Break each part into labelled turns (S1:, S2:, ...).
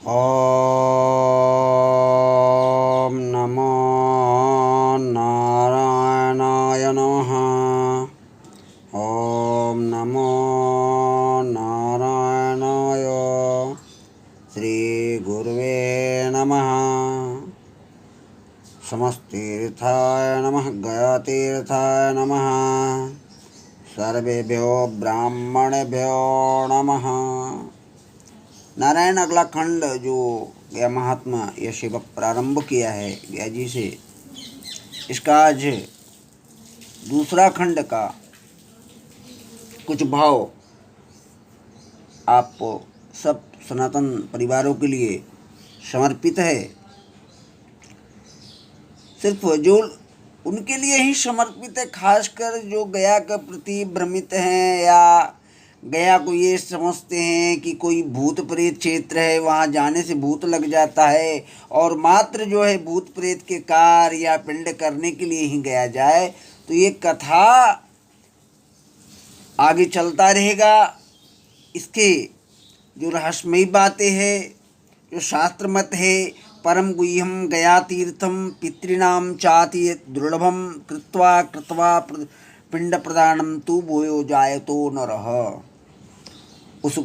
S1: ॐ नमो नारायणाय नमः। ॐ नमो नारायणाय श्रीगुरुवे नमः। समस्तीर्थाय नमः, गयातीर्थाय नमः, सर्वेभ्यो ब्राह्मणेभ्यो नमः। नारायण अगला खंड जो गया महात्मा यह सेवक प्रारंभ किया है गया जी से, इसका आज दूसरा खंड का कुछ भाव आप सब सनातन परिवारों के लिए समर्पित है। सिर्फ जो उनके लिए ही समर्पित है, खासकर जो गया के प्रति भ्रमित हैं या गया को ये समझते हैं कि कोई भूत प्रेत क्षेत्र है, वहाँ जाने से भूत लग जाता है और मात्र जो है भूत प्रेत के कार्य या पिंड करने के लिए ही गया जाए। तो ये कथा आगे चलता रहेगा। इसके जो रहस्यमयी बातें हैं, जो शास्त्र मत है, परम गुह्यम गया तीर्थम पितॄणाम चाति दुर्लभम कृत्वा कृत्वा पिंड प्रदानम तू भूयो जाए तो न रह। उस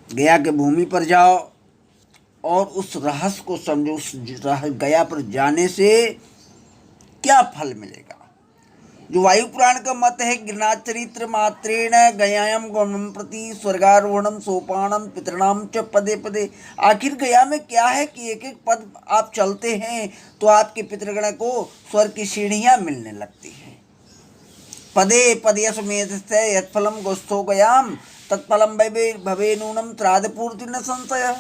S1: गया के भूमि पर जाओ और उस रहस्य को समझो। उस गया पर जाने से क्या फल मिलेगा। जो वायु पुराण का मत है, गिरनाथ चरित्र मात्रेण गयायाम गमनम प्रति स्वर्गारोहणम सोपानम पितृणाम च पदे पदे। आखिर गया में क्या है कि एक एक पद आप चलते हैं तो आपके पितृगण को स्वर्ग की सीढ़ियां मिलने लगती हैं। पदे पदयसमेतस्य यत्फलम गोस्थो गयाम तत्फलम भवे नूनम त्रादपूर्ति न संशय।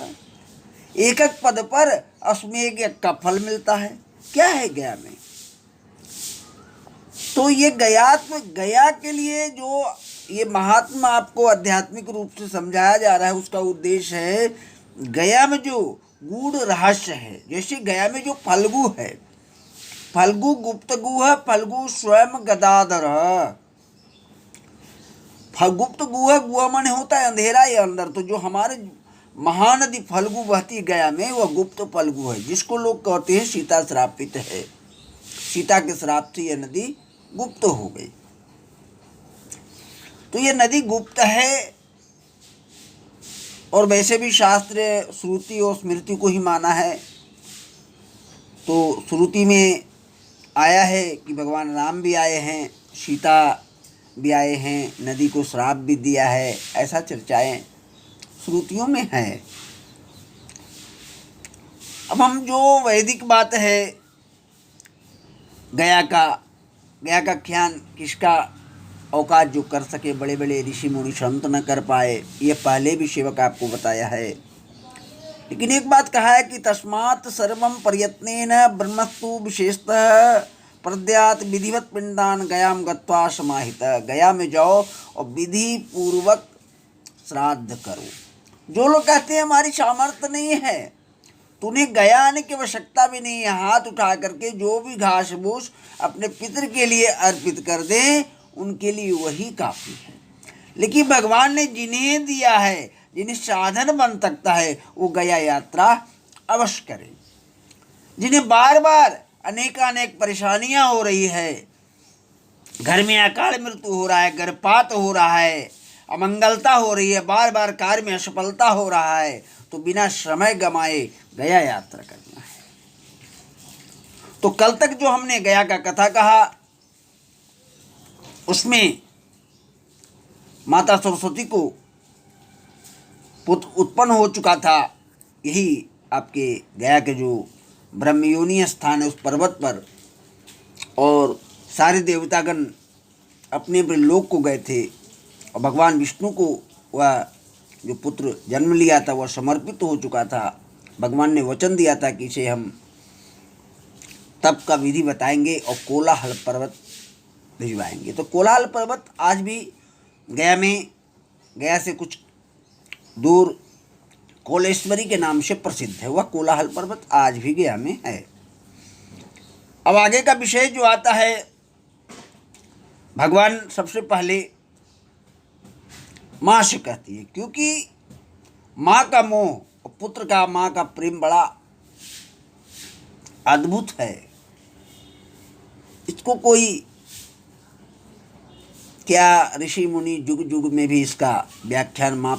S1: एक एक पद पर अश्वमेध का फल मिलता है। क्या है गया में? तो ये गया के लिए जो ये महात्मा आपको आध्यात्मिक रूप से समझाया जा रहा है, उसका उद्देश्य है गया में जो गूढ़ रहस्य है। जैसे गया में जो फल्गु है, फल्गु गुप्त गुह, फल्गु स्वयं गदाधर। गुप्त गुह, गुह मन होता है अंधेरा या अंदर। तो जो हमारे महानदी फल्गु बहती गया में, वह गुप्त फल्गु है, जिसको लोग कहते हैं सीता श्रापित है। सीता के श्राप से यह नदी गुप्त हो गई। तो यह नदी गुप्त है और वैसे भी शास्त्र श्रुति और स्मृति को ही माना है। तो श्रुति में आया है कि भगवान राम भी आए हैं, सीता भी आए हैं, नदी को श्राप भी दिया है, ऐसा चर्चाएं श्रुतियों में है। अब हम जो वैदिक बात है गया का ज्ञान किसका औकात जो कर सके, बड़े बड़े ऋषि मुनि संत न कर पाए, ये पहले भी सेवक आपको बताया है। लेकिन एक बात कहा है कि तस्मात् सर्वं प्रयत्नेन ब्रह्मस्तु विशेषतः प्रद्यात विधिवत पिंडान गयाम गत्वा समाहित। गया में जाओ और विधि पूर्वक श्राद्ध करो। जो लोग कहते हैं हमारी सामर्थ्य नहीं है, तो उन्हें गया आने की आवश्यकता भी नहीं है। हाथ उठा करके जो भी घास फूस अपने पितृ के लिए अर्पित कर दें, उनके लिए वही काफ़ी है। लेकिन भगवान ने जिन्हें दिया है, जिन्हें साधन बन सकता है, वो गया यात्रा अवश्य करें। जिन्हें बार बार अनेकानेक परेशानियां हो रही है, घर में अकाल मृत्यु हो रहा है, गर्भपात हो रहा है, अमंगलता हो रही है, बार बार कार्य में असफलता हो रहा है, तो बिना समय गमाए गया यात्रा करना है। तो कल तक जो हमने गया का कथा कहा, उसमें माता सरस्वती को पुत्र उत्पन्न हो चुका था। यही आपके गया के जो ब्रह्मयोनि स्थान है उस पर्वत पर, और सारे देवतागण अपने अपने लोक को गए थे और भगवान विष्णु को वह जो पुत्र जन्म लिया था वह समर्पित हो चुका था। भगवान ने वचन दिया था कि इसे हम तप का विधि बताएंगे और कोलाहल पर्वत भिजवाएंगे। तो कोलाहल पर्वत आज भी गया में, गया से कुछ दूर कोलेश्वरी के नाम से प्रसिद्ध है। वह कोलाहल पर्वत आज भी गया में है। अब आगे का विषय जो आता है, भगवान सबसे पहले माँ से कहती है, क्योंकि माँ का मोह और पुत्र का माँ का प्रेम बड़ा अद्भुत है। इसको कोई क्या ऋषि मुनि जुग जुग में भी इसका व्याख्यान माँ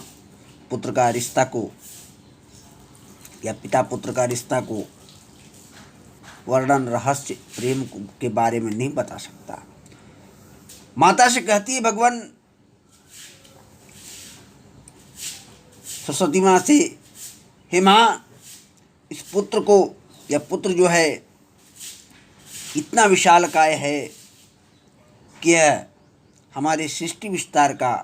S1: पुत्र का रिश्ता को या पिता पुत्र का रिश्ता को वर्णन रहस्य प्रेम के बारे में नहीं बता सकता। माता से कहती है भगवान सरस्वती माँ से, हे माँ, इस पुत्र को या पुत्र जो है इतना विशालकाय है कि यह हमारे सृष्टि विस्तार का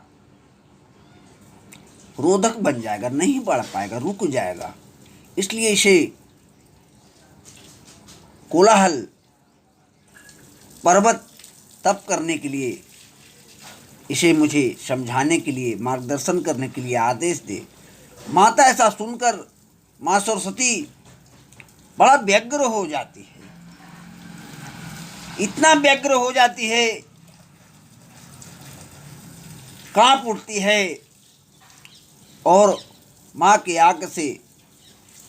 S1: रोधक बन जाएगा, नहीं बढ़ पाएगा, रुक जाएगा। इसलिए इसे कोलाहल पर्वत तप करने के लिए, इसे मुझे समझाने के लिए, मार्गदर्शन करने के लिए आदेश दे। माता ऐसा सुनकर माँ सरस्वती बड़ा व्यग्र हो जाती है, इतना व्यग्र हो जाती है, कांप उठती है और माँ के आंख से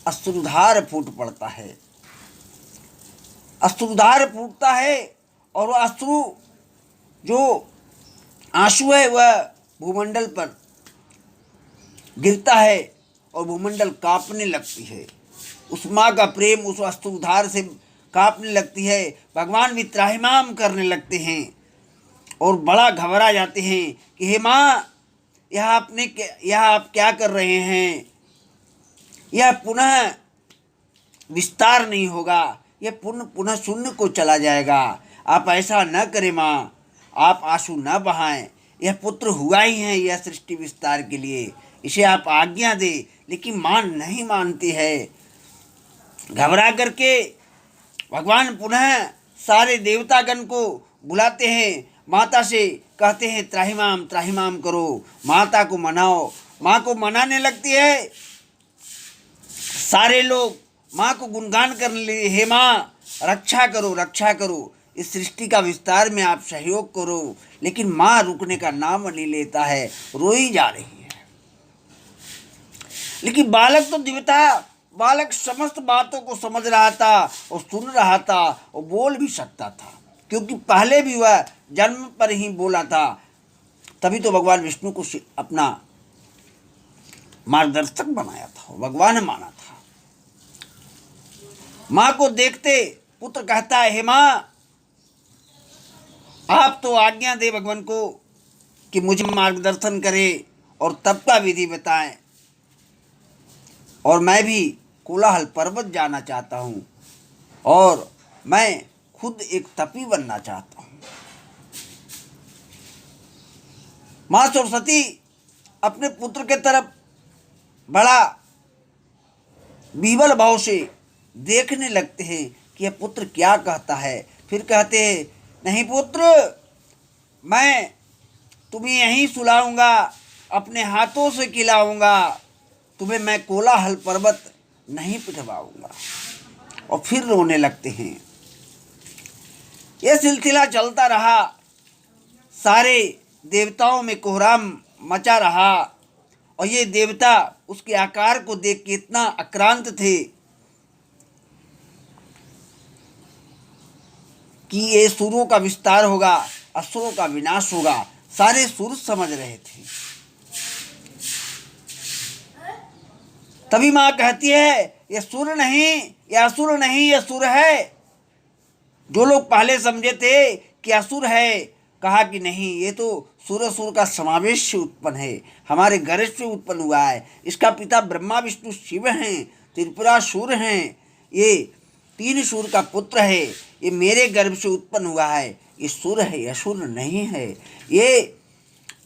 S1: अश्रुधार फूट पड़ता है। अश्रुधार फूटता है और वह अश्रु जो आंसू है वह भूमंडल पर गिरता है और भूमंडल कांपने लगती है। उस माँ का प्रेम उस अश्रुधार से कांपने लगती है। भगवान भी त्राहिमाम करने लगते हैं और बड़ा घबरा जाते हैं कि हे माँ, यह आप क्या कर रहे हैं? यह पुनः विस्तार नहीं होगा, यह पुनः शून्य को चला जाएगा। आप ऐसा न करें माँ, आप आंसू न बहाएं। यह पुत्र हुआ ही है यह सृष्टि विस्तार के लिए, इसे आप आज्ञा दे। लेकिन माँ नहीं मानती है। घबरा करके भगवान पुनः सारे देवतागण को बुलाते हैं, माता से कहते हैं त्राहिमाम त्राहिमाम करो, माता को मनाओ। माँ को मनाने लगती है। सारे लोग माँ को गुणगान करने लगे, हे माँ, रक्षा करो, रक्षा करो, इस सृष्टि का विस्तार में आप सहयोग करो। लेकिन माँ रुकने का नाम नहीं लेता है, रोई जा रही है। लेकिन बालक तो देवता, बालक समस्त बातों को समझ रहा था और सुन रहा था और बोल भी सकता था, क्योंकि पहले भी वह जन्म पर ही बोला था। तभी तो भगवान विष्णु को अपना मार्गदर्शक बनाया था, भगवान माना था। माँ को देखते पुत्र कहता है, हे माँ, आप तो आज्ञा दे भगवान को कि मुझे मार्गदर्शन करे और तप का विधि बताएं, और मैं भी कोलाहल पर्वत जाना चाहता हूँ और मैं खुद एक तपी बनना चाहता हूँ। माँ सरस्वती अपने पुत्र के तरफ बड़ा विवल भाव से देखने लगते हैं कि यह पुत्र क्या कहता है। फिर कहते हैं, नहीं पुत्र, मैं तुम्हें यहीं सुलाऊंगा, अपने हाथों से खिलाऊंगा, तुम्हें मैं कोलाहल पर्वत नहीं पिटवाऊंगा। और फिर रोने लगते हैं। यह सिलसिला चलता रहा, सारे देवताओं में कोहराम मचा रहा और ये देवता उसके आकार को देख के इतना आक्रांत थे कि ये सुरों का विस्तार होगा, असुरों का विनाश होगा। सारे सुर समझ रहे थे। तभी माँ कहती है, ये सुर नहीं, ये असुर नहीं, ये सुर है। जो लोग पहले समझे थे कि असुर है, कहा कि नहीं, ये तो सुर का समावेश से उत्पन्न है, हमारे गर्भ से उत्पन्न हुआ है। इसका पिता ब्रह्मा विष्णु शिव हैं, त्रिपुरासुर हैं। ये 3 सुर का पुत्र है, ये मेरे गर्भ से उत्पन्न हुआ है। ये सुर है, असुर नहीं है। ये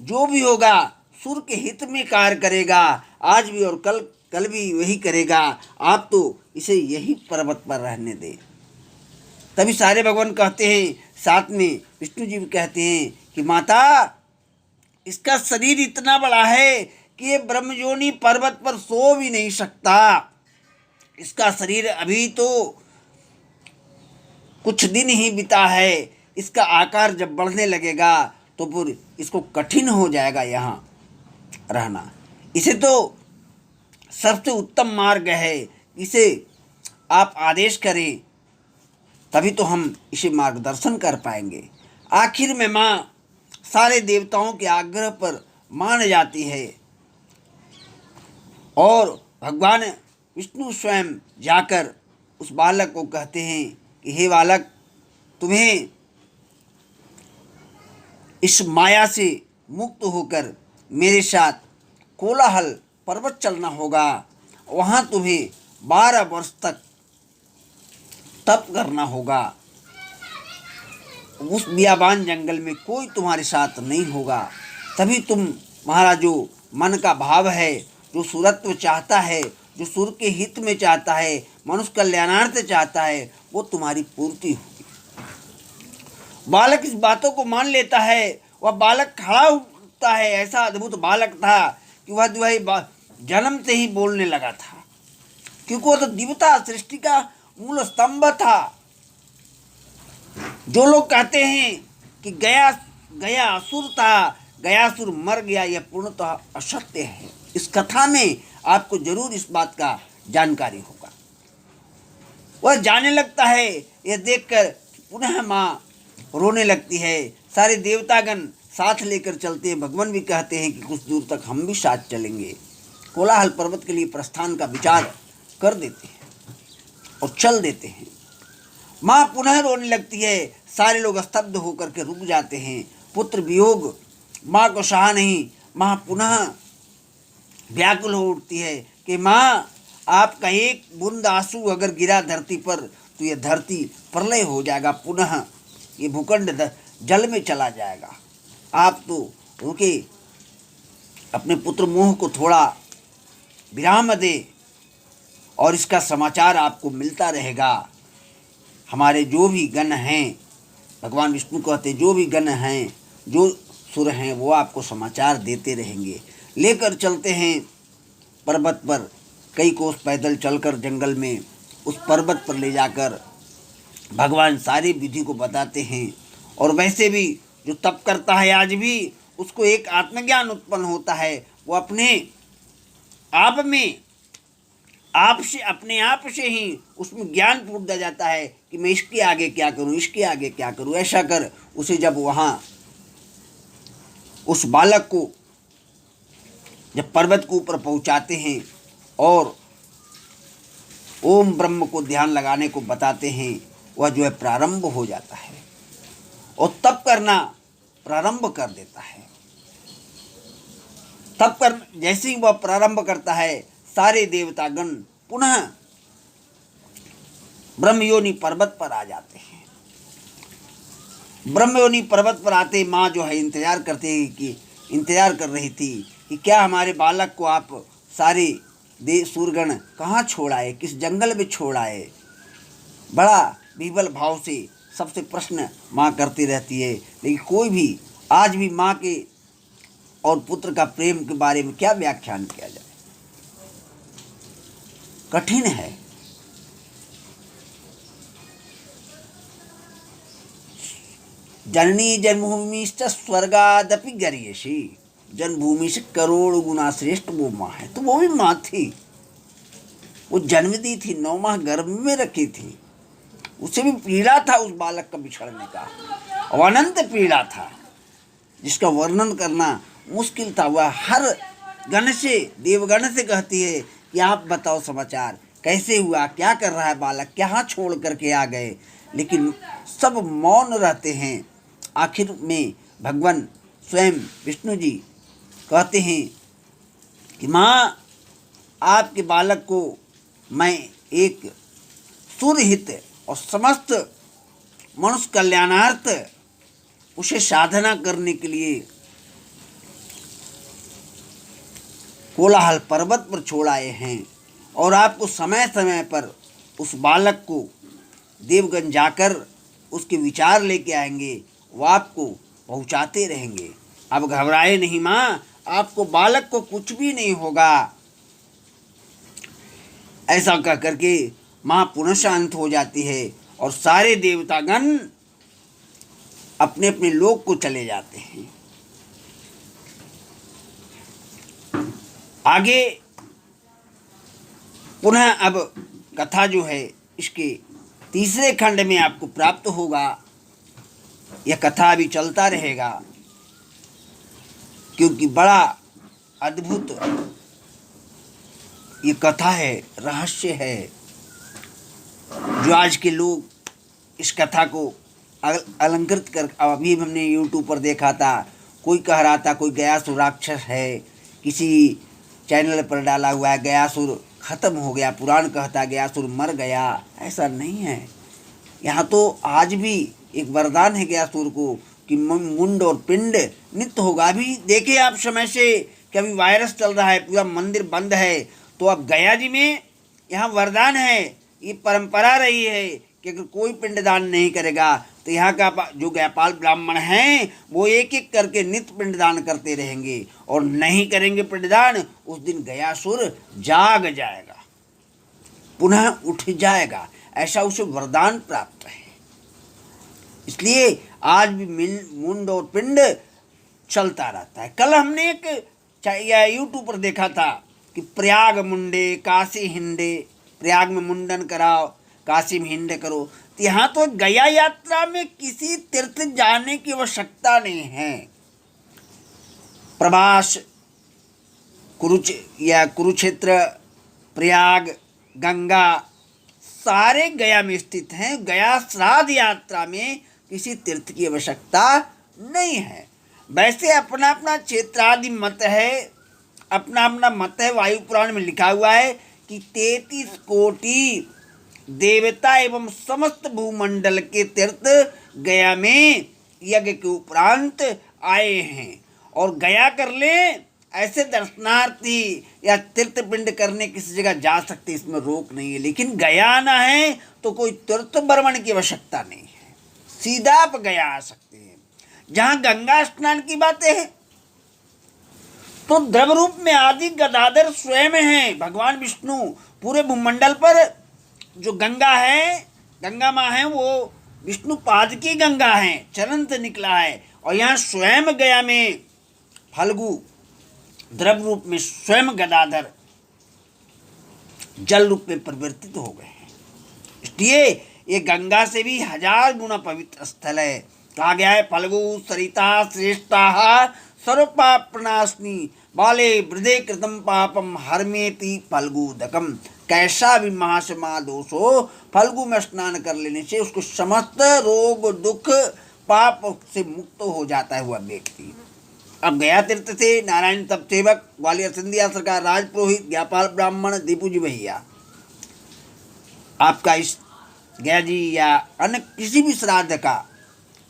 S1: जो भी होगा सुर के हित में कार्य करेगा, आज भी और कल भी वही करेगा। आप तो इसे यही पर्वत पर रहने दें। तभी सारे भगवान कहते हैं, साथ में विष्णु जी भी कहते हैं कि माता, इसका शरीर इतना बड़ा है कि ये ब्रह्मयोनि पर्वत पर सो भी नहीं सकता। इसका शरीर अभी तो कुछ दिन ही बिता है, इसका आकार जब बढ़ने लगेगा तो फिर इसको कठिन हो जाएगा यहाँ रहना। इसे तो सबसे उत्तम मार्ग है, इसे आप आदेश करें तभी तो हम इसे मार्गदर्शन कर पाएंगे। आखिर में माँ सारे देवताओं के आग्रह पर मान जाती है और भगवान विष्णु स्वयं जाकर उस बालक को कहते हैं कि हे बालक, तुम्हें इस माया से मुक्त होकर मेरे साथ कोलाहल पर्वत चलना होगा। वहाँ तुम्हें 12 वर्ष तक तप करना होगा। उस बियाबान जंगल में कोई तुम्हारे साथ नहीं होगा। तभी तुम्हारा जो मन का भाव है, जो सुरत्व चाहता है, जो सुर के हित में चाहता है, मनुष्य कल्याणार्थ चाहता है, वो तुम्हारी पूर्ति होगी। बालक इस बातों को मान लेता है। वह बालक खड़ा उठता है। ऐसा अद्भुत बालक था कि वह जो है जन्म से ही बोलने लगा था, क्योंकि वह तो दिव्यता सृष्टि का मूल स्तंभ था। जो लोग कहते हैं कि गया गया असुर था, गयासुर मर गया, यह पूर्णतः असत्य है। इस कथा में आपको जरूर इस बात का जानकारी होगा। वह जाने लगता है। यह देखकर पुनः माँ रोने लगती है। सारे देवतागण साथ लेकर चलते हैं। भगवान भी कहते हैं कि कुछ दूर तक हम भी साथ चलेंगे। कोलाहल पर्वत के लिए प्रस्थान का विचार कर देते हैं और चल देते हैं। माँ पुनः रोने लगती है। सारे लोग स्तब्ध होकर के रुक जाते हैं। पुत्र वियोग माँ को सहा नहीं। माँ पुनः व्याकुल हो उठती है कि माँ, आपका एक बूंद आंसू अगर गिरा धरती पर तो यह धरती प्रलय हो जाएगा, पुनः ये भूखंड जल में चला जाएगा। आप तो रुके, अपने पुत्र मोह को थोड़ा विराम दे और इसका समाचार आपको मिलता रहेगा। हमारे जो भी गण हैं, भगवान विष्णु कहते जो भी गण हैं, जो सुर हैं, वो आपको समाचार देते रहेंगे। लेकर चलते हैं पर्वत पर। कई कोस पैदल चलकर जंगल में उस पर्वत पर ले जाकर भगवान सारी विधि को बताते हैं। और वैसे भी जो तप करता है आज भी, उसको एक आत्मज्ञान उत्पन्न होता है। वो अपने आप में अपने आप से ही उसमें ज्ञान फूट जाता है कि मैं इसके आगे क्या करूं, इसके आगे क्या करूं। ऐसा कर उसे जब वहाँ उस बालक को जब पर्वत के ऊपर पहुँचाते हैं और ओम ब्रह्म को ध्यान लगाने को बताते हैं, वह जो है प्रारंभ हो जाता है और तप करना प्रारंभ कर देता है। तप कर जैसे ही वह प्रारंभ करता है, सारे देवतागण पुनः ब्रह्मयोनि पर्वत पर आ जाते हैं। ब्रह्मयोनि पर्वत पर आते माँ जो है इंतजार कर रही थी कि क्या हमारे बालक को आप सारे सूरगण कहाँ छोड़ आए, किस जंगल में छोड़ आए। बड़ा विह्वल भाव से सबसे प्रश्न माँ करती रहती है। लेकिन कोई भी आज भी माँ के और पुत्र का प्रेम के बारे में क्या व्याख्यान किया जाए, कठिन है। जननी जन्मभूमिश्च स्वर्गादपि गर्यसी। जन्मभूमि से करोड़ गुना श्रेष्ठ वो माँ है। तो वो भी माँ थी, वो जन्म दी थी, 9 माह गर्भ में रखी थी। उसे भी पीड़ा था उस बालक का बिछड़ने का, और अनंत पीड़ा था जिसका वर्णन करना मुश्किल था। वह हर गण से, देवगण से कहती है कि आप बताओ समाचार कैसे हुआ, क्या कर रहा है बालक, क्या छोड़ करके आ गए। लेकिन सब मौन रहते हैं। आखिर में भगवान स्वयं विष्णु जी कहते हैं कि माँ, आपके बालक को मैं एक सुरहित और समस्त मनुष्य कल्याणार्थ उसे साधना करने के लिए कोलाहल पर्वत पर छोड़ आए हैं, और आपको समय समय पर उस बालक को देवगन जाकर उसके विचार लेके आएंगे, वो आपको पहुंचाते रहेंगे। अब घबराए नहीं माँ, आपको बालक को कुछ भी नहीं होगा। ऐसा कह करके माँ पुनः शांत हो जाती है और सारे देवतागण अपने अपने लोक को चले जाते हैं। आगे पुनः अब कथा जो है इसके तीसरे खंड में आपको प्राप्त होगा। यह कथा अभी चलता रहेगा क्योंकि बड़ा अद्भुत ये कथा है, रहस्य है, जो आज के लोग इस कथा को अलंकृत कर। अभी हमने यूट्यूब पर देखा था, कोई कह रहा था कोई गयासुर राक्षस है, किसी चैनल पर डाला हुआ है गयासुर खत्म हो गया, पुराण कहता गयासुर मर गया। ऐसा नहीं है। यहाँ तो आज भी एक वरदान है गयासुर को कि मुंड और पिंड नित्य होगा। अभी देखिए आप समय से कि अभी वायरस चल रहा है, पूरा मंदिर बंद है, तो अब गया जी में यहाँ वरदान है, ये परंपरा रही है कि अगर कोई पिंडदान नहीं करेगा तो यहाँ का जो गयापाल ब्राह्मण हैं वो एक एक करके नित्य पिंडदान करते रहेंगे, और नहीं करेंगे पिंडदान उस दिन गयासुर जाग जाएगा, पुनः उठ जाएगा। ऐसा उसे वरदान प्राप्त है। इसलिए आज भी मुंड और पिंड चलता रहता है। कल हमने एक यूट्यूब पर देखा था कि प्रयाग मुंडे काशी हिंडे, प्रयाग में मुंडन कराओ काशी में हिंडे करो। तो यहाँ तो गया यात्रा में किसी तीर्थ जाने की आवश्यकता नहीं है। प्रभास कुरुक्षेत्र, प्रयाग, गंगा सारे गया में स्थित हैं। गया श्राद्ध यात्रा में किसी तीर्थ की आवश्यकता नहीं है। वैसे अपना अपना क्षेत्रादि मत है, अपना अपना मत है। वायु पुराण में लिखा हुआ है कि 33 कोटि देवता एवं समस्त भूमंडल के तीर्थ गया में यज्ञ के उपरांत आए हैं, और गया कर ले ऐसे दर्शनार्थी या तीर्थ पिंड करने किसी जगह जा सकते, इसमें रोक नहीं है। लेकिन गया आना है तो कोई तीर्थ भ्रमण की आवश्यकता नहीं है, सीधा आप गया आ सकते हैं। जहाँ गंगा स्नान की बातें हैं तो द्रव रूप में आदि गदाधर स्वयं हैं, भगवान विष्णु। पूरे भूमंडल पर जो गंगा है, गंगा माँ है, वो विष्णु पाद की गंगा है, चरण से निकला है। और यहाँ स्वयं गया में फल्गु द्रव रूप में स्वयं गदाधर जल रूप में परिवर्तित हो गए हैं। इसलिए ये गंगा से भी 1000 गुना पवित्र स्थल है। कहा गया है फल्गु सरिता श्रेष्ठा सर्वपाप प्रणाशिनी बाले वृद्धे कृतम पापम हरमेति फल्गुदकम। कैसा भी महासमा दोष हो, फल्गु में स्नान कर लेने से उसको समस्त रोग दुख पाप से मुक्त हो जाता है वह व्यक्ति। अब गया तीर्थ से नारायण तप सेवक, ग्वालियर सिंधिया सरकार, राजपुरोहित, गयापाल ब्राह्मण, दीपू जी भैया, आपका इस गया जी या अन्य किसी भी श्राद्ध का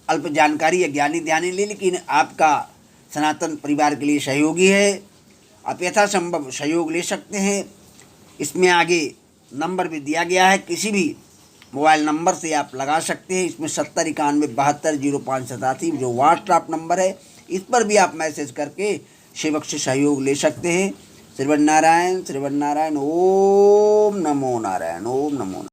S1: अल्प जानकारी या ज्ञानी ध्यानी ले, लेकिन आपका सनातन परिवार के लिए सहयोगी है। आप यथासंभव सहयोग ले सकते हैं। इसमें आगे नंबर भी दिया गया है, किसी भी मोबाइल नंबर से आप लगा सकते हैं। इसमें 70 91 72 05 87 जो व्हाट्सएप नंबर है, इस पर भी आप मैसेज करके सेवक से सहयोग ले सकते हैं। श्रीवण नारायण, श्रीवण नारायण, ओम नमो नारायण, ओम नमो नारायण।